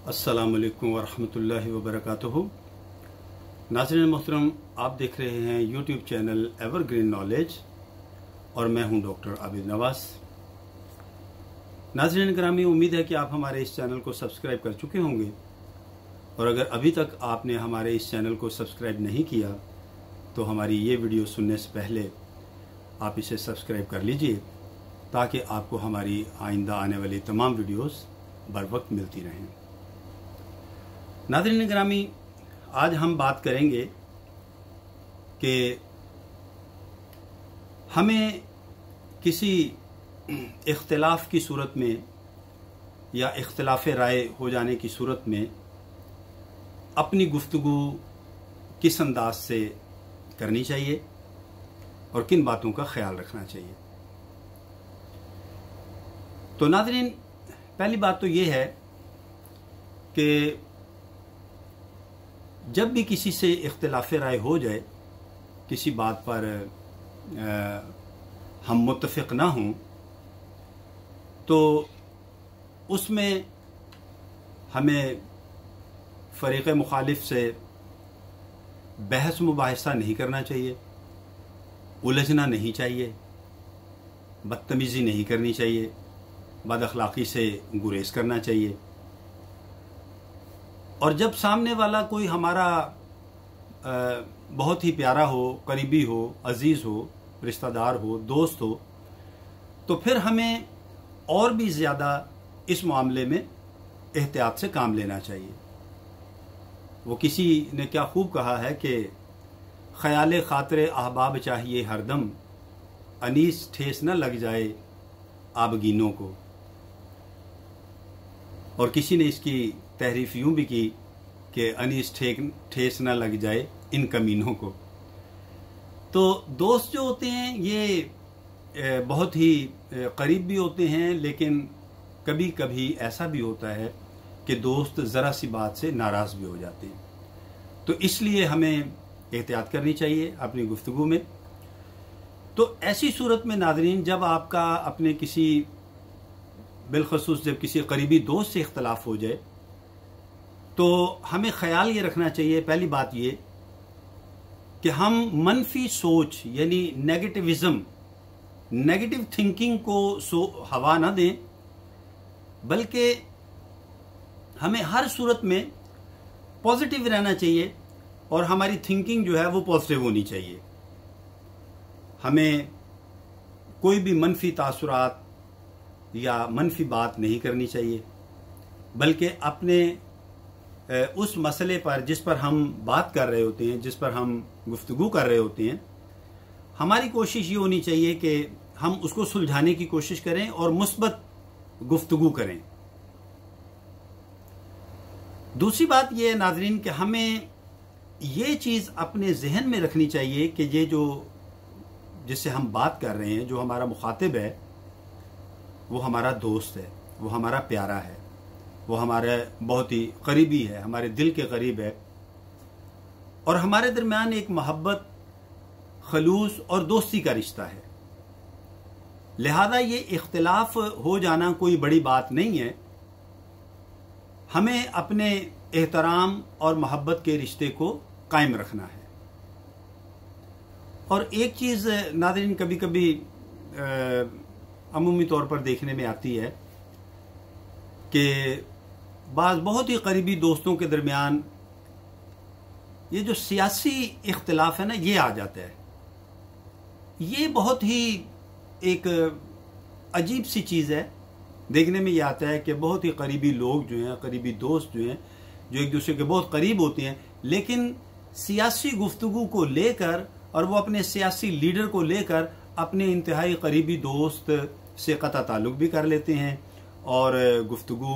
अस्सलामुअलैकुम वरहमतुल्लाहि वबरकातुहू। नाज़रीन मोहतरम, आप देख रहे हैं यूट्यूब चैनल एवरग्रीन नॉलेज और मैं हूं डॉक्टर आबिद नवाज। नाज़रीन ग्रामी, उम्मीद है कि आप हमारे इस चैनल को सब्सक्राइब कर चुके होंगे और अगर अभी तक आपने हमारे इस चैनल को सब्सक्राइब नहीं किया तो हमारी ये वीडियो सुनने से पहले आप इसे सब्सक्राइब कर लीजिए ताकि आपको हमारी आइंदा आने वाली तमाम वीडियोस बर वक्त मिलती रहें। नाज़रीन ग्रामी, आज हम बात करेंगे कि हमें किसी इख्तिलाफ की सूरत में या इख्तिलाफ राय हो जाने की सूरत में अपनी गुफ्तगू किस अंदाज से करनी चाहिए और किन बातों का ख्याल रखना चाहिए। तो नाज़रीन, पहली बात तो ये है कि जब भी किसी से इख्तिलाफ राय हो जाए, किसी बात पर हम मुत्तफ़िक़ ना हों, तो उसमें हमें फ़रीक़ मुखालिफ से बहस मुबाहिसा नहीं करना चाहिए, उलझना नहीं चाहिए, बदतमीज़ी नहीं करनी चाहिए, बदअखलाक़ी से गुरेज करना चाहिए। और जब सामने वाला कोई हमारा बहुत ही प्यारा हो, करीबी हो, अजीज़ हो, रिश्तेदार हो, दोस्त हो, तो फिर हमें और भी ज़्यादा इस मामले में एहतियात से काम लेना चाहिए। वो किसी ने क्या खूब कहा है कि ख़याल ख़ातिर अहबाब चाहिए हरदम, अनीस ठेस न लग जाए आबगीनों को। और किसी ने इसकी तहरीफ यूं भी की कि अनीस ठेस न लग जाए इन कमीनों को। तो दोस्त जो होते हैं ये बहुत ही करीब भी होते हैं, लेकिन कभी कभी ऐसा भी होता है कि दोस्त ज़रा सी बात से नाराज़ भी हो जाते हैं। तो इसलिए हमें एहतियात करनी चाहिए अपनी गुफ्तगू में। तो ऐसी सूरत में नाज़रीन, जब आपका अपने किसी बिलखसूस जब किसी करीबी दोस्त से इख्तलाफ हो जाए तो हमें ख्याल ये रखना चाहिए, पहली बात ये कि हम मनफी सोच यानी नेगेटिविज्म, नेगेटिव थिंकिंग को हवा ना दें, बल्कि हमें हर सूरत में पॉजिटिव रहना चाहिए और हमारी थिंकिंग जो है वो पॉजिटिव होनी चाहिए। हमें कोई भी मनफी तासुरात या मनफी बात नहीं करनी चाहिए, बल्कि अपने उस मसले पर जिस पर हम बात कर रहे होते हैं, जिस पर हम गुफ्तगू कर रहे होते हैं, हमारी कोशिश ये होनी चाहिए कि हम उसको सुलझाने की कोशिश करें और मुस्बत गुफ्तगू करें। दूसरी बात यह है नाज़रीन कि हमें ये चीज़ अपने जहन में रखनी चाहिए कि ये जो जिससे हम बात कर रहे हैं, जो हमारा मुखातिब है, वो हमारा दोस्त है, वो हमारा प्यारा है, वो हमारे बहुत ही करीबी है, हमारे दिल के करीब है और हमारे दरमियान एक मोहब्बत, खलूस और दोस्ती का रिश्ता है। लिहाजा ये इख्तिलाफ हो जाना कोई बड़ी बात नहीं है। हमें अपने एहतराम और मोहब्बत के रिश्ते को कायम रखना है। और एक चीज़ नाज़रीन कभी कभी अमूमी तौर पर देखने में आती है कि बाज़ बहुत ही करीबी दोस्तों के दरमियान ये जो सियासी इख्तिलाफ है ना, ये आ जाता है। ये बहुत ही एक अजीब सी चीज़ है। देखने में ये आता है कि बहुत ही करीबी लोग जो हैं, करीबी दोस्त जो हैं, जो एक दूसरे के बहुत करीब होते हैं, लेकिन सियासी गुफ्तगू को लेकर और वो अपने सियासी लीडर को लेकर अपने इंतहाई करीबी दोस्त से कता ताल्लुक़ भी कर लेते हैं और गुफ्तगू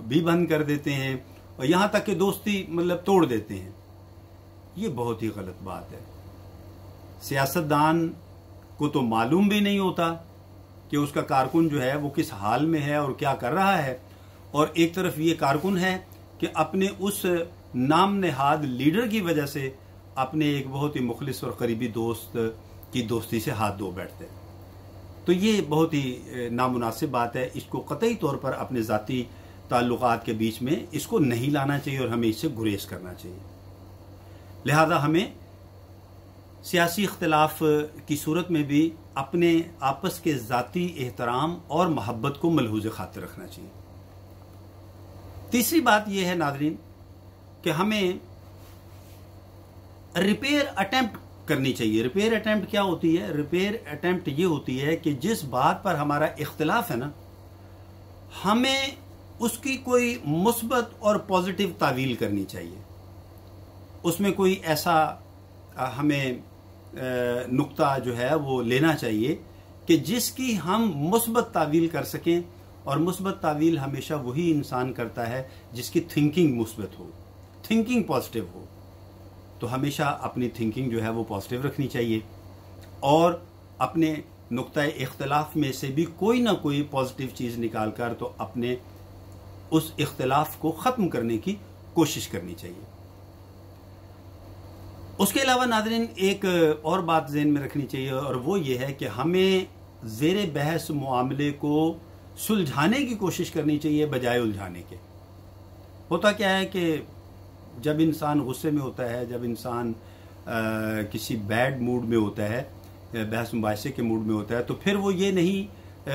भी बंद कर देते हैं और यहाँ तक कि दोस्ती मतलब तोड़ देते हैं। ये बहुत ही गलत बात है। सियासतदान को तो मालूम भी नहीं होता कि उसका कारकुन जो है वो किस हाल में है और क्या कर रहा है, और एक तरफ ये कारकुन है कि अपने उस नाम नेहाद लीडर की वजह से अपने एक बहुत ही मुखलिस और करीबी दोस्त की दोस्ती से हाथ धो बैठते हैं। तो ये बहुत ही नामुनासिब बात है। इसको कतई तौर पर अपने ज़ाती ताल्लुकात के बीच में इसको नहीं लाना चाहिए और हमें इससे गुरेज करना चाहिए। लिहाजा हमें सियासी इख्तिलाफ की सूरत में भी अपने आपस के ज़ाती एहतराम और मोहब्बत को मलहूज़ खातिर रखना चाहिए। तीसरी बात यह है नाज़रीन कि हमें रिपेयर अटेम्प्ट करनी चाहिए। रिपेयर अटेम्प्ट क्या होती है? रिपेयर अटेम्प्ट ये होती है कि जिस बात पर हमारा इख्तिलाफ है ना, हमें उसकी कोई मुस्बत और पॉजिटिव तावील करनी चाहिए। उसमें कोई ऐसा हमें नुक्ता जो है वो लेना चाहिए कि जिसकी हम मुस्बत तावील कर सकें, और मुस्बत तावील हमेशा वही इंसान करता है जिसकी थिंकिंग मुस्बत हो, थिंकिंग पॉजिटिव हो। तो हमेशा अपनी थिंकिंग जो है वो पॉजिटिव रखनी चाहिए और अपने नुक्ता इख्तिलाफ में से भी कोई ना कोई पॉजिटिव चीज़ निकाल कर तो अपने उस इख्तिलाफ को ख़त्म करने की कोशिश करनी चाहिए। उसके अलावा नाज़रीन एक और बात ज़हन में रखनी चाहिए, और वो ये है कि हमें ज़ेर बहस मामले को सुलझाने की कोशिश करनी चाहिए बजाय उलझाने के। होता क्या है कि जब इंसान गुस्से में होता है, जब इंसान किसी बैड मूड में होता है, बहस मुबाहिसे के मूड में होता है, तो फिर वो ये नहीं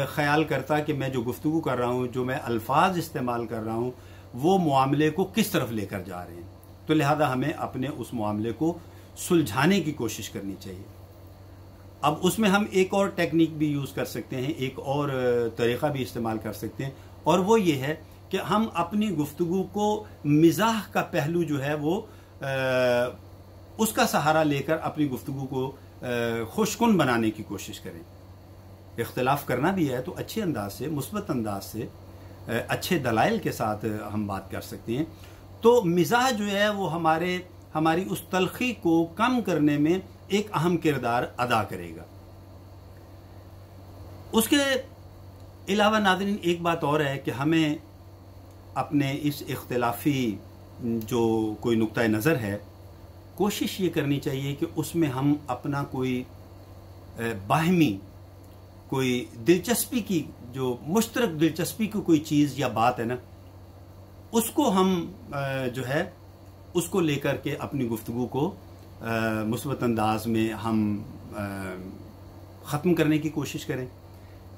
ख्याल करता कि मैं जो गुफ्तगू कर रहा हूँ, जो मैं अल्फाज इस्तेमाल कर रहा हूँ, वो मामले को किस तरफ लेकर जा रहे हैं। तो लिहाजा हमें अपने उस मामले को सुलझाने की कोशिश करनी चाहिए। अब उसमें हम एक और टेक्निक भी यूज़ कर सकते हैं, एक और तरीक़ा भी इस्तेमाल कर सकते हैं, और वो ये है कि हम अपनी गुफ्तगू को मिजाह का पहलू जो है वो उसका सहारा लेकर अपनी गुफ्तगू को खुशकुन बनाने की कोशिश करें। इख्तिलाफ करना भी है तो अच्छे अंदाज से, मुस्बत अंदाज से, अच्छे दलाइल के साथ हम बात कर सकते हैं। तो मिजाह जो है वो हमारी उस तलखी को कम करने में एक अहम किरदार अदा करेगा। उसके अलावा नाज़रीन एक बात और है कि हमें अपने इस इख्तिलाफी जो कोई नुक्ता नज़र है, कोशिश ये करनी चाहिए कि उसमें हम अपना कोई बाहमी, कोई दिलचस्पी की, जो मुश्तरक दिलचस्पी की कोई चीज़ या बात है ना, उसको हम जो है उसको लेकर के अपनी गुफ्तगू को मुस्बत अंदाज में हम ख़त्म करने की कोशिश करें,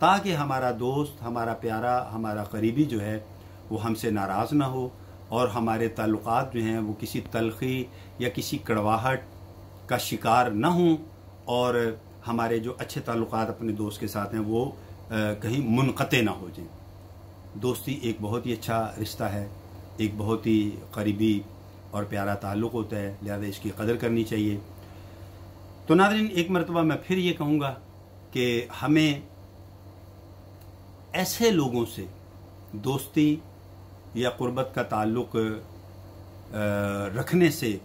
ताकि हमारा दोस्त, हमारा प्यारा, हमारा करीबी जो है वो हमसे नाराज़ ना हो और हमारे ताल्लुकात जो हैं वो किसी तलखी या किसी कड़वाहट का शिकार ना हों, और हमारे जो अच्छे ताल्लुकात अपने दोस्त के साथ हैं वो कहीं मुनक़ते ना हो जाएं। दोस्ती एक बहुत ही अच्छा रिश्ता है, एक बहुत ही करीबी और प्यारा ताल्लुक़ होता है, लिहाजा इसकी कदर करनी चाहिए। तो नाज़रीन एक मरतबा मैं फिर ये कहूँगा कि हमें ऐसे लोगों से दोस्ती या क़ुर्बत का ताल्लुक़ रखने से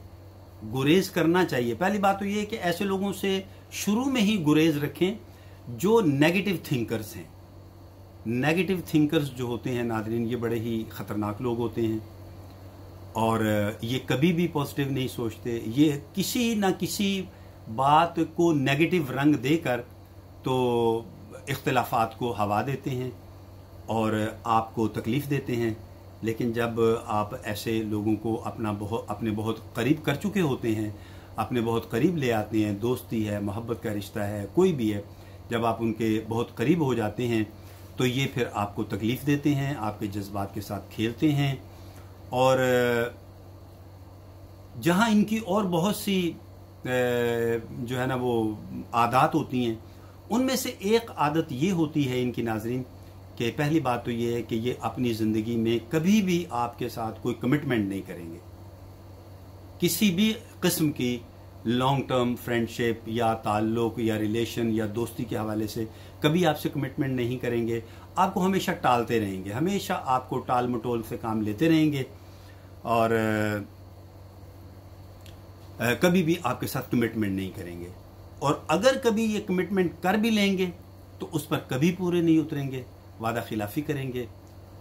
गुरेज करना चाहिए। पहली बात तो ये है कि ऐसे लोगों से शुरू में ही गुरेज रखें जो नेगेटिव थिंकर्स हैं। नेगेटिव थिंकर्स जो होते हैं नाज़रीन, ये बड़े ही ख़तरनाक लोग होते हैं और ये कभी भी पॉजिटिव नहीं सोचते। ये किसी ना किसी बात को नेगेटिव रंग देकर तो इख्तिलाफ़ात को हवा देते हैं और आपको तकलीफ़ देते हैं। लेकिन जब आप ऐसे लोगों को अपने बहुत करीब कर चुके होते हैं, अपने बहुत करीब ले आते हैं, दोस्ती है, मोहब्बत का रिश्ता है, कोई भी है, जब आप उनके बहुत करीब हो जाते हैं तो ये फिर आपको तकलीफ़ देते हैं, आपके जज्बात के साथ खेलते हैं। और जहाँ इनकी और बहुत सी जो है ना वो आदत होती हैं, उनमें से एक आदत ये होती है इनकी नाज़रीन कि पहली बात तो ये है कि ये अपनी ज़िंदगी में कभी भी आपके साथ कोई कमिटमेंट नहीं करेंगे। किसी भी किस्म की लॉन्ग टर्म फ्रेंडशिप या ताल्लुक़ या रिलेशन या दोस्ती के हवाले से कभी आपसे कमिटमेंट नहीं करेंगे। आपको हमेशा टालते रहेंगे, हमेशा आपको टाल मटोल से काम लेते रहेंगे और कभी भी आपके साथ कमिटमेंट नहीं करेंगे। और अगर कभी ये कमिटमेंट कर भी लेंगे तो उस पर कभी पूरे नहीं उतरेंगे, वादा खिलाफ़ी करेंगे।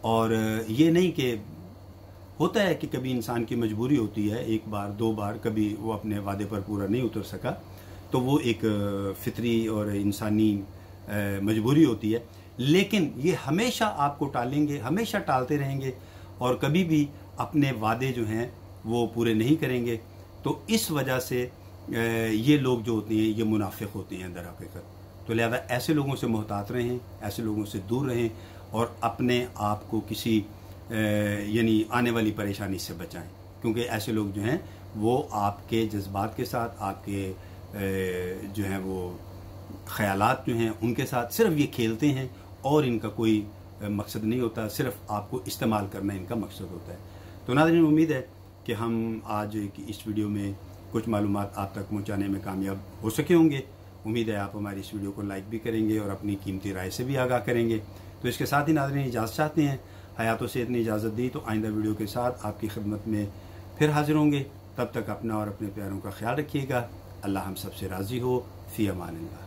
और ये नहीं कि होता है कि कभी इंसान की मजबूरी होती है, एक बार दो बार कभी वो अपने वादे पर पूरा नहीं उतर सका, तो वो एक फितरी और इंसानी मजबूरी होती है। लेकिन ये हमेशा आपको टालेंगे, हमेशा टालते रहेंगे, और कभी भी अपने वादे जो हैं वो पूरे नहीं करेंगे। तो इस वजह से ये लोग जो होते हैं ये मुनाफिक होते हैं दर हकीकत। तो लिहाजा ऐसे लोगों से मोहतात रहें, ऐसे लोगों से दूर रहें और अपने आप को किसी यानी आने वाली परेशानी से बचाएं, क्योंकि ऐसे लोग जो हैं वो आपके जज्बात के साथ, आपके जो हैं वो ख्यालात जो हैं उनके साथ सिर्फ ये खेलते हैं और इनका कोई मकसद नहीं होता, सिर्फ आपको इस्तेमाल करना इनका मकसद होता है। तो नाज़रीन, उम्मीद है कि हम आज इस वीडियो में कुछ मालूमात आप तक पहुंचाने में कामयाब हो सके होंगे। उम्मीद है आप हमारी इस वीडियो को लाइक भी करेंगे और अपनी कीमती राय से भी आगाह करेंगे। तो इसके साथ ही नाज़रीन इजाज़त चाहते हैं। हयात व सेहत ने इजाज़त दी, तो आइंदा वीडियो के साथ आपकी खिदमत में फिर हाजिर होंगे। तब तक अपना और अपने प्यारों का ख्याल रखिएगा। अल्लाह हम सबसे राज़ी हो। फ़ी अमान अल्लाह।